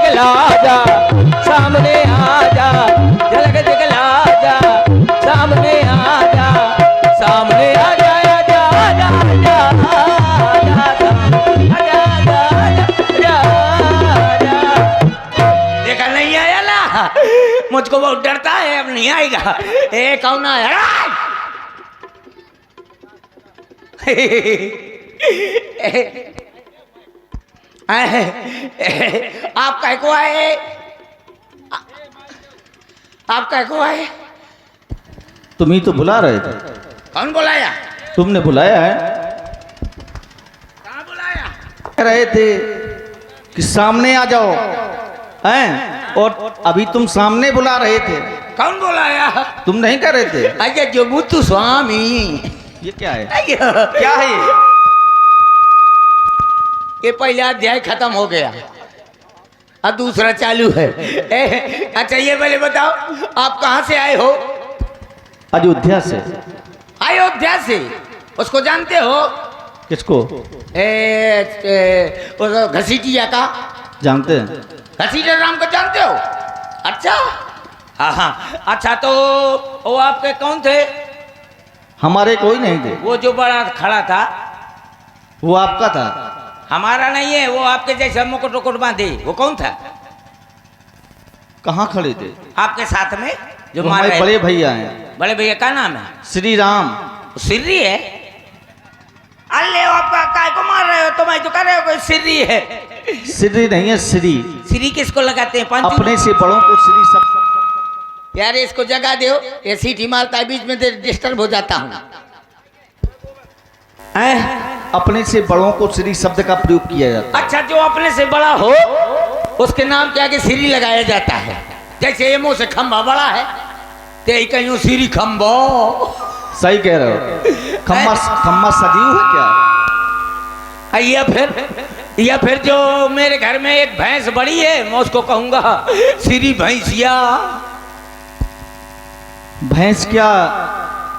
दिखला जा, सामने आ जा, झलक दिखला जा, सामने आ जा, सामने आ जा, आ जा, आ जा, आ जा, देखा नहीं आया ना, मुझको बहुत डरता है, अब नहीं आएगा। ए कौन आया? आप कह को आए? आप कह को आए? तुम ही तो बुला रहे थे। कौन बुलाया? तुमने बुलाया है। कहाँ बुलाया? कह रहे थे कि सामने आ जाओ, हैं? और अभी तुम सामने बुला रहे थे। कौन बुलाया? तुम नहीं कर रहे थे। अरे जो मुत्तु स्वामी। ये क्या है? क्या है ये? पहला अध्याय खत्म हो गया, अब दूसरा चालू है। अच्छा ये पहले बताओ, आप कहाँ से आए हो? अयोध्या से। अयोध्या से? उसको जानते हो? किसको? घसीटिया का। जानते हैं। घसीटा राम को जानते हो? अच्छा हाँ हाँ। अच्छा तो वो आपके कौन थे? हमारे कोई नहीं थे। वो जो बड़ा खड़ा था वो आपका था। हमारा नहीं है, वो आपके जैसे मुकुट उकुट बांधे, वो कौन था? कहाँ खड़े थे? आपके साथ में जो वो मार हमारे रहे बड़े थे। भैया हैं। बड़े भैया का नाम है? श्री राम। सिर्री है? अल्ले आपका काय को मार रहे हो? तुम्हें तो कर रहे हो कोई सिर्री है? श्री नहीं है, श्री। सिरी किसको लगाते हैं? पंच। अपने से बड़ों को श्री सब। यार इसको जगा दो, ये सीटी मारता है बीच में, डिस्टर्ब हो जाता हूँ। अपने से बड़ों को श्री शब्द का प्रयोग किया जाता है। अच्छा जो अपने से बड़ा हो उसके नाम के आगे सिरी लगाया जाता है। जैसे ये मुंह से खंबा बड़ा है ते कहीं सिरी खंबो। सही कह रहे हो। खम्मा खम्मा सजीव है क्या? या फिर जो मेरे घर में एक भैंस बड़ी है, मैं उसको कहूंगा सिरी भैंसिया। भैंस क्या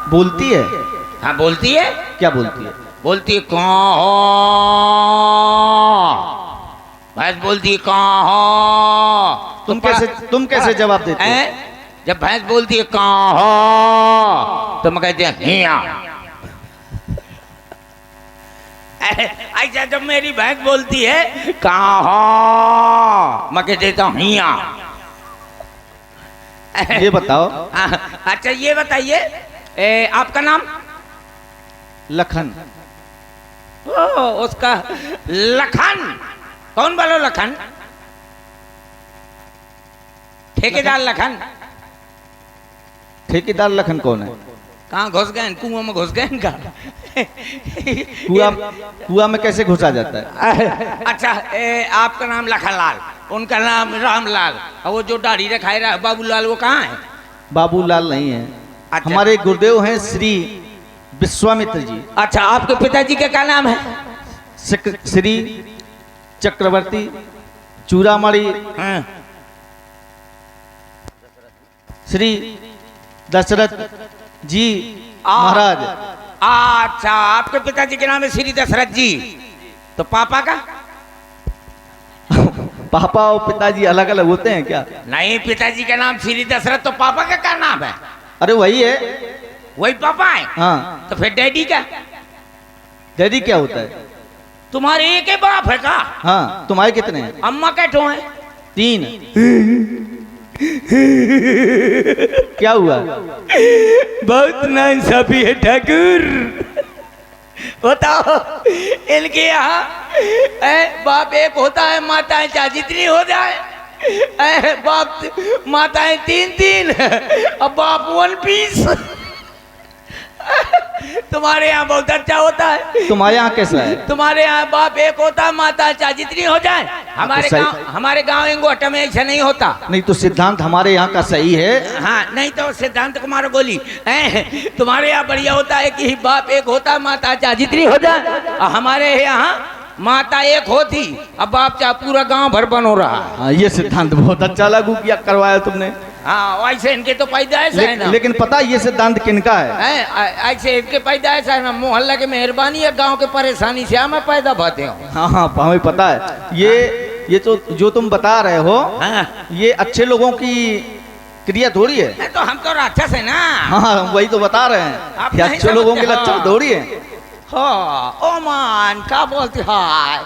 बोलती है? हाँ बोलती है। क्या बोलती है? बोलती है कहाँ हो? भैंस बोलती है कहाँ हो? तुम कैसे जवाब देते हो? जब भैंस बोलती है कहाँ हो तो मैं कहते हैं हिया। ऐसा जब मेरी भैंस बोलती है कहाँ हो मैं कह देता हूँ हिया। ये बताओ। अच्छा ये बताइए आपका नाम? लखन। ओ उसका लखन। कौन बोलो लखन? ठेकेदार लखन। ठेकेदार लखन कौन है? कहाँ घुस गए? कुआं में घुस गए इनका। कुआं में कैसे घुसा जाता है? अच्छा आपका नाम लखनलाल, उनका नाम रामलाल, और वो जो दाढ़ी रखाए रहा बाबूलाल वो कहाँ है? बाबूलाल नहीं है। अच्छा। हमारे गुरुदेव हैं श्री विश्वामित्र जी। अच्छा आपके पिताजी का क्या नाम है? श्री चक्रवर्ती चूड़ामणि हाँ। श्री दशरथ जी महाराज। अच्छा आपके पिताजी के नाम है श्री दशरथ जी, तो पापा का? पापा और पिताजी अलग अलग होते हैं क्या? नहीं, पिताजी का नाम श्री दशरथ, तो पापा का क्या नाम है? अरे वही है। वही पापा है? हाँ। तो फिर डैडी का? डैडी क्या होता है? तुम्हारे एक ही बाप है का? हाँ। तुम्हारे कितने हैं? अम्मा कैठो है? 3। क्या हुआ? बहुत नाइंसाफी है ठाकुर। बताओ इनके यहाँ बाप एक होता है, माताएं चाहे जितनी हो जाए, बाप माताएं 3 अब बाप 1 पीस। तुम्हारे यहाँ बहुत अच्छा होता है। तुम्हारे यहाँ कैसा है? तुम्हारे यहाँ बाप एक होता है, माता चाहे जितनी हो जाए। हमारे गांव इंगोटा में ऐसा नहीं होता। नहीं तो सिद्धांत हमारे यहाँ का सही है। हाँ नहीं तो सिद्धांत कुमार गोली तुम्हारे यहाँ बढ़िया होता है कि बाप एक होता है, माता चाहे जितनी हो जाए। और हमारे यहाँ माता एक होती, अब बाप चाहे पूरा गांव भर बन हो रहा है। हाँ, ये सिद्धांत बहुत अच्छा लागू किया करवाया तुमने। हाँ वैसे इनके तो पैदाइश है ना। लेकिन पता ये सिद्धांत किनका है? ऐसे इनके पैदाइश है ना, मोहल्ला के मेहरबानी है, गांव के परेशानी से हमें पैदा भाते हो। हाँ हाँ हमें पता है। ये ये तो जो तुम बता रहे हो हाँ। ये अच्छे लोगों की क्रिया थोड़ी है। तो हम तो राक्षस है ना। हाँ वही तो बता रहे हैं आप कि नहीं अच्छे लोगों के समझते, लक्षण हाँ। थोड़ी है। हाँ, ओ मान क्या बोलती है,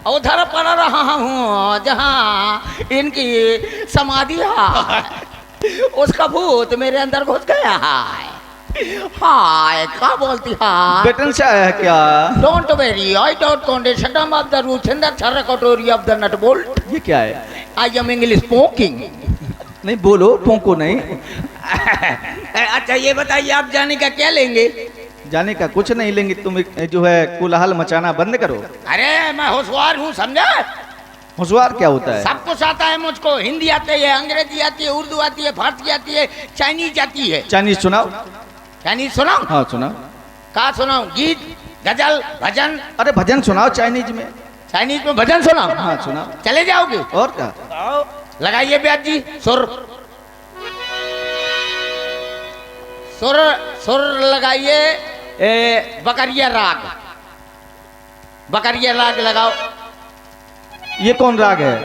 उधर पड़ रहा हूँ जहाँ इनकी समाधि है, उसका भूत मेरे अंदर घुस गया है। हाय क्या बोलती है, बेटन से आया है क्या? Don't worry, I don't condition of the root in the छर कटोरी ऑफ द नट बोल्ट। ये क्या है? I am English spoking. नहीं बोलो, पोंको नहीं। अच्छा ये बताइए आप जाने का क्या लेंगे? जाने का कुछ नहीं लेंगे, तुम जो है कोलाहल मचाना बंद करो। अरे मैं होशियार हूँ समझा, होशियार क्या होता है? सब कुछ आता है मुझको। हिंदी आती है, अंग्रेजी आती है, उर्दू आती है, फारसी आती है, चाइनीज आती है। चाइनीज सुनाओ। चाइनीज सुनाऊं? हाँ सुनाओ। कहा सुनाऊं? गीत, गजल, भजन? अरे भजन सुनाओ चाइनीज में। चाइनीज में भजन सुनाऊं? हाँ सुनाओ। चले जाओगे? और क्या? लगाइए ब्याज जी सुर, सुर सुर लगाइए। बकरिया राग, बकरिया राग लगाओ। ये कौन राग है?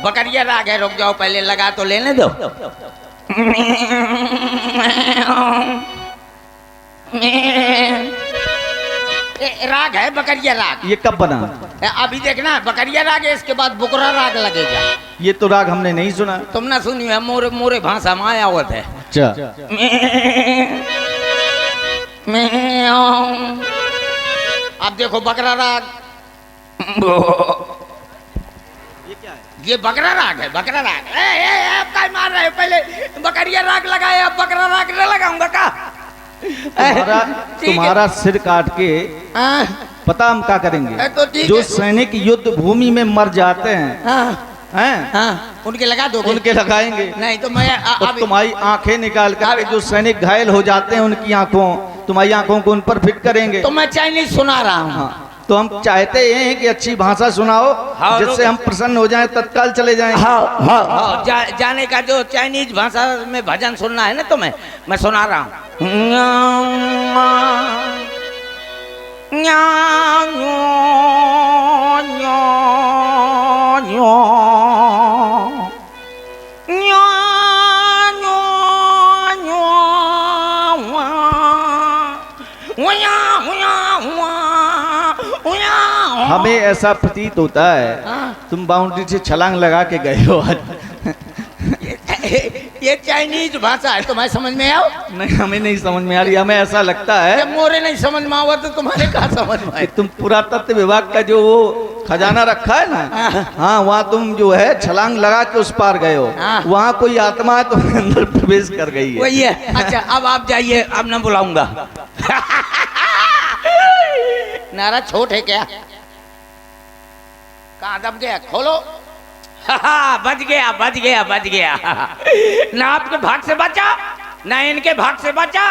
बकरिया राग है, रुक जाओ पहले लगा तो लेने दो। राग है बकरिया राग। ये कब बना? अभी देखना बकरिया राग है, इसके बाद बुकरा राग लगेगा। ये तो राग हमने नहीं सुना। तुम ना सुनी है, मोरे मोरे भाषा में आया हुआ है। अच्छा। अब देखो बकरा राग, ये बकरा राग है, बकरा राग। आप क्या मार रहे हो? पहले बकरिया राग लगाए, अब बकरा राग न लगाऊंगा का? तुम्हारा सिर काट के हाँ, पता हम क्या करेंगे? तो ठीक जो है। सैनिक युद्ध भूमि में मर जाते हैं हैं हाँ, उनके लगा दो। उनके लगाएंगे। नहीं तो मैं और तुम्हारी आंखें निकाल कर जो सैनिक घायल हो जाते हैं उनकी आंखों, तुम्हारी आंखों को उन पर फिट करेंगे। तो मैं चाइनीज सुना रहा हूँ। हाँ, तो हम चाहते हैं कि अच्छी भाषा सुनाओ, हाँ, जिससे हम प्रसन्न हो जाएं, तत्काल चले जाएं। हाँ, जाने का जो चाइनीज भाषा में भजन सुनना है ना, तो मैं सुना रहा हूँ। हमें ऐसा प्रतीत होता है तुम बाउंड्री से छलांग लगा के गए हो आज। ये चाइनीज भाषा है, तुम्हें समझ में आओ? नहीं हमें नहीं समझ में आ रही, हमें ऐसा लगता है जब मोरे नहीं समझ में आवा तो तुम्हारे कहाँ समझ में कि आए? तुम पुरातत्व विभाग का जो वो खजाना रखा है ना, हाँ वहाँ तुम जो है छलांग लगा के उस पार गए हो। हाँ। वहाँ कोई आत्मा है तुम्हें अंदर प्रवेश कर गई है। वही है। अच्छा अब आप जाइए, अब ना बुलाऊंगा। नारा छोट है क्या? कहाँ दब गया? खोलो। बच गया, बच गया, बच गया। ना आपके भाग से बचा, ना इनके भाग से बचा,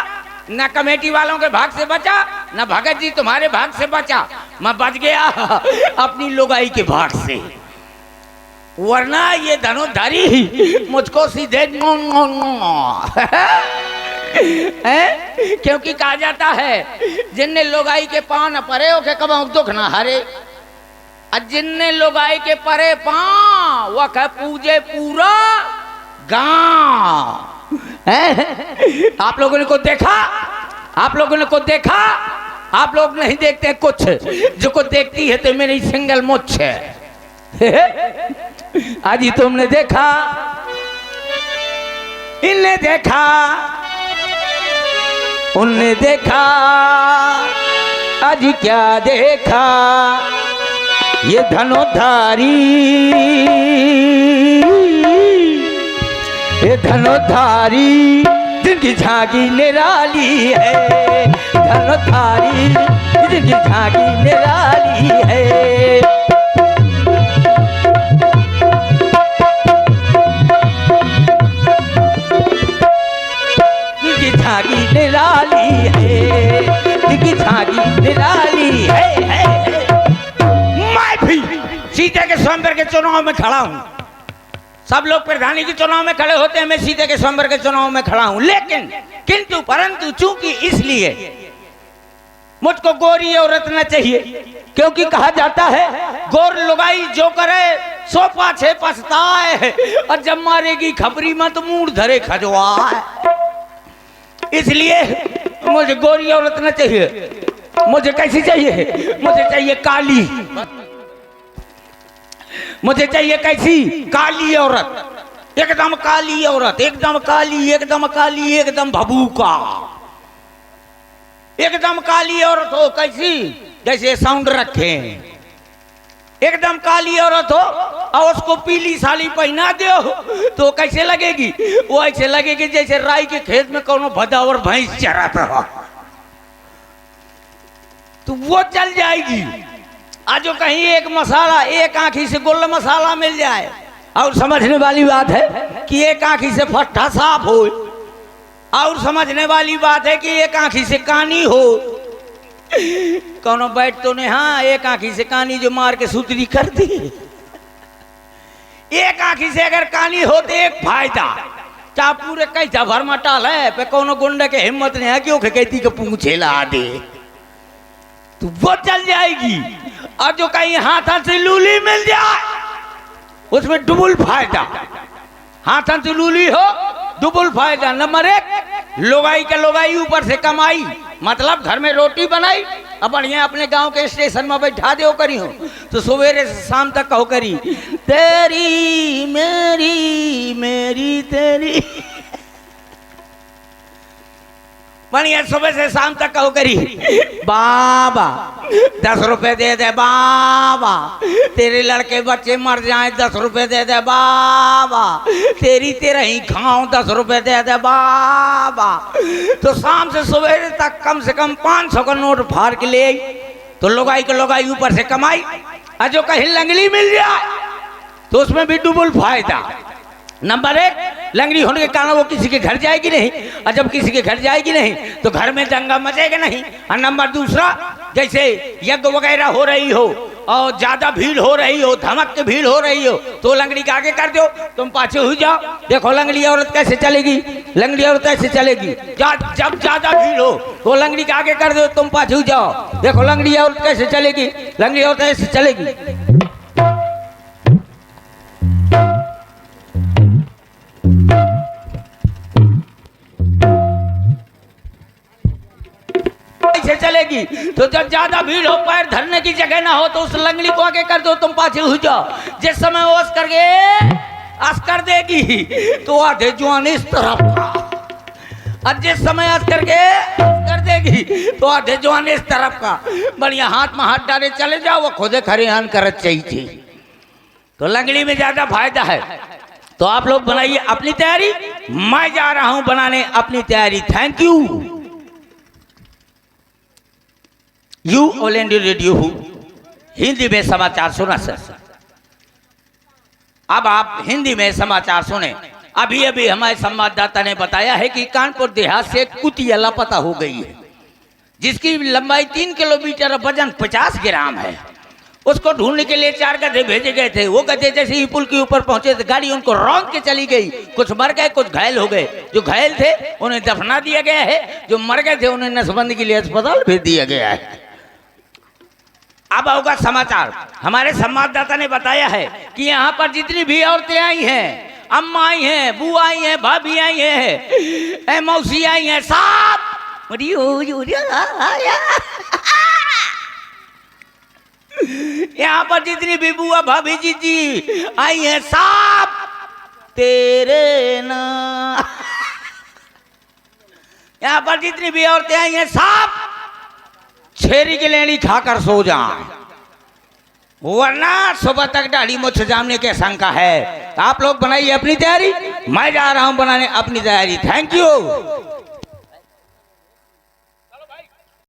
ना कमेटी वालों के भाग से बचा, ना भगत जी तुम्हारे भाग से बचा। मैं बच गया अपनी लुगाई के भाग से, वरना ये धनुधारी मुझको सीधे है? क्योंकि कहा जाता है जिनने लुगाई के पान परे हो के कब दुख ना हरे, जिनने लुगाई के परे पां वह कह पूजे पूरा गांव। आप लोगों ने को देखा, आप लोगों ने को देखा, आप लोग नहीं देखते कुछ, जो को देखती है तो मेरी सिंगल मुच्छ है। आज ही तुमने देखा, इनने देखा, उनने देखा, आज क्या देखा ये धनुधारी, ये धनुधारी जिनकी झांकी निराली है, धनुधारी जिनकी झांकी निराली है। जिनकी झांकी निराली है, जिनकी झांकी निराली है। सीते के स्वयंवर के चुनाव में खड़ा हूं। सब लोग प्रधानी के चुनाव में खड़े होते हैं, मैं सीते के स्वयंवर के चुनाव में खड़ा हूं। लेकिन किंतु परंतु चूंकि इसलिए मुझको गोरी औरत न चाहिए, क्योंकि कहा जाता है गोर लुगाई जो करे सोफा छे पछताए, और जब मारेगी खपरी में तो मूड धरे खजवा। इसलिए मुझे गोरी औरत न चाहिए। मुझे कैसी चाहिए? मुझे चाहिए काली। मुझे चाहिए कैसी? काली औरत, एकदम काली औरत, एकदम काली, एकदम काली, एकदम भभूका, एकदम काली औरत हो। कैसी? जैसे साउंड रखे, एकदम काली औरत हो और उसको पीली साड़ी पहना दो तो कैसे लगेगी? वो ऐसे लगेगी जैसे राई के खेत में कोनो भदावर भैंस चराता हो, तो वो चल जाएगी। आज कहीं एक मसाला, एक आंखी से गोल मसाला मिल जाए, और समझने वाली बात है कि एक आंखी से फट्टा साफ हो, और समझने वाली बात है कि एक आंखी से कानी हो। कौनो बैठ तो नहीं, हाँ एक आंखी से कानी जो मार के सुतरी कर दी। एक आंखी से अगर कानी हो तो एक फायदा, क्या पूरे कैसा भर मटाल है पे कोनो गुंडे के हिम्मत नहीं है क्यों कहती के पूछे ला दे, तो वो चल जाएगी। और जो कहीं हाथों से लूली मिल जाए उसमें डबल फायदा। हाथों से लूली हो डबल फायदा। नंबर एक, लोगाई के लोगाई ऊपर से कमाई, मतलब घर में रोटी बनाई अब बढ़िया अपने गांव के स्टेशन में बैठा दे करी हो तो सवेरे से शाम तक कहो करी तेरी मेरी मेरी तेरी। बढ़िया सुबह से शाम तक कहो करी बाबा 10 रुपए दे दे बाबा, तेरे लड़के बच्चे मर जाए 10 रुपए दे दे बाबा, तेरी तेरा ही खाऊं 10 रुपए दे दे बाबा। तो शाम से सुबह तक कम से कम 500 का नोट फाड़ के ले आई तो लोगाई के लोगाई ऊपर से कमाई। और जो कहीं लंगड़ी मिल जाए तो उसमें भी डबल फायदा। नंबर एक, लंगड़ी होने के कारण वो किसी के घर जाएगी नहीं, और जब किसी के घर जाएगी नहीं तो घर में दंगा मचेगा नहीं। और नंबर दूसरा, जैसे यज्ञ वगैरह हो रही हो और ज्यादा भीड़ हो रही हो, धमक के भीड़ हो रही हो तो लंगड़ी के आगे कर दो, तुम पाछे हो जाओ। देखो लंगड़ी औरत कैसे चलेगी, लंगड़ी औरत कैसे चलेगी। जब ज्यादा भीड़ हो तो लंगड़ी के आगे कर दो, तुम पाछे हो जाओ। देखो लंगड़ी औरत कैसे चलेगी, लंगड़ी औरत कैसे चलेगी। ऐसे चलेगी। तो जब ज्यादा भीड़ हो, पैर धरने की जगह ना हो तो उस लंगड़ी को आगे कर दो, तुम पाछे हो जाओ। जिस समय वो अस कर देगी तो आधे जुआन इस तरफ का, और जिस समय अस करके कर देगी तो आधे जुआन इस तरफ का। बढ़िया हाथ में हाथ डाले चले जाओ, वो खुदे खरिहान करत चाहिए। तो लंगड़ी में ज्यादा फायदा है। तो आप लोग बनाइए अपनी तैयारी, मैं जा रहा हूं बनाने अपनी तैयारी। Thank you. You all India radio हूँ, हिंदी में समाचार सुना सर। अब आप हिंदी में समाचार सुने। अभी अभी हमारे संवाददाता ने बताया है कि कानपुर देहात से एक कुतिया लापता हो गई है, जिसकी लंबाई 3 किलोमीटर और वजन 50 ग्राम है। उसको ढूंढने के लिए 4 गधे भेजे गए थे। वो गधे जैसे ही पुल के ऊपर पहुंचे तो गाड़ी उनको रौंद के चली गई। कुछ मर गए, कुछ घायल हो गए। जो घायल थे उन्हें दफना दिया गया है, जो मर गए थे उन्हें नसबंदी के लिए अस्पताल भेज दिया गया है। अब होगा समाचार। हमारे संवाददाता ने बताया है कि यहाँ पर जितनी भी औरतें आई हैं, अम्मा आई हैं, बुआ आई हैं, भाभी आई हैं, मौसी आई हैं, सब यहाँ पर जितनी भी बुआ भाभी जीजी आई हैं, सब तेरे ना। यहाँ पर जितनी भी औरतें आई हैं, सब छेरी की लेनी खाकर सो जाएं, वरना सुबह तक दाढ़ी मुझ जामने की शंका है। आप लोग बनाइए अपनी तैयारी, मैं जा रहा हूं बनाने अपनी तैयारी। Thank you.